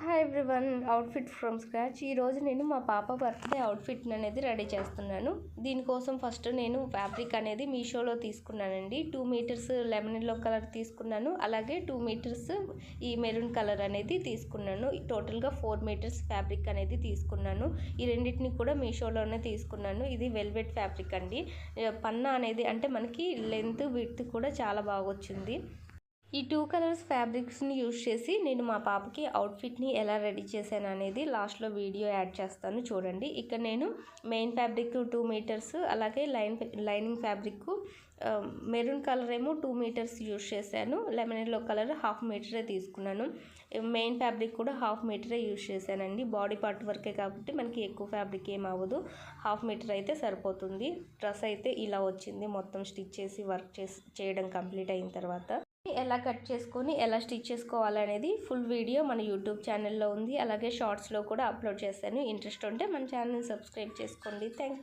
Hi everyone, outfit from scratch. ఈరోజు నేను మా పాప బర్త్డే అవుట్ఫిట్ అనేది రెడీ చేస్తున్నాను. దీనికోసం ఫస్ట్ నేను ఫ్యాబ్రిక్ అనేది మీషోలో తీసుకున్నానండి. 2 మీటర్స్ లెమన్ ఎల్లో కలర్ తీసుకున్నాను, అలాగే 2 మీటర్స్ ఈ మెరూన్ కలర్ అనేది తీసుకున్నాను. టోటల్గా 4 మీటర్స్ ఫ్యాబ్రిక్ అనేది తీసుకున్నాను. ఈ రెండింటిని కూడా మీషోలోనే తీసుకున్నాను. ఇది వెల్వెట్ ఫ్యాబ్రిక్ అండి. పన్నా అనేది అంటే మనకి లెంత్ విడ్త్ కూడా చాలా బాగా వచ్చింది. ఈ 2 కలర్స్ ఫ్యాబ్రిక్స్ని యూజ్ చేసి నేను మా పాపకి అవుట్ఫిట్ని ఎలా రెడీ చేశాను అనేది లాస్ట్లో వీడియో యాడ్ చేస్తాను, చూడండి. ఇక్కడ నేను మెయిన్ ఫ్యాబ్రిక్ 2 మీటర్స్, అలాగే లైనింగ్ ఫ్యాబ్రిక్ మెరూన్ కలర్ ఏమో 2 మీటర్స్ యూజ్ చేశాను. లెమన్ ఎల్లో కలర్ 1/2 మీటరే తీసుకున్నాను. మెయిన్ ఫ్యాబ్రిక్ కూడా 1/2 మీటరే యూజ్ చేశానండి. బాడీ పార్ట్ వరకే కాబట్టి మనకి ఎక్కువ ఫ్యాబ్రిక్ ఏం అవ్వదు, 1/2 మీటర్ అయితే సరిపోతుంది. డ్రెస్ అయితే ఇలా వచ్చింది, మొత్తం స్టిచ్ చేసి వర్క్ చేయడం కంప్లీట్ అయిన తర్వాత. ఎలా కట్ చేసుకొని ఎలా స్టిచ్ చేసుకోవాలనేది ఫుల్ వీడియో మన యూట్యూబ్ ఛానల్లో ఉంది, అలాగే షార్ట్స్లో కూడా అప్లోడ్ చేశాను. ఇంట్రెస్ట్ ఉంటే మన ఛానల్ని సబ్స్క్రైబ్ చేసుకోండి. Thank you.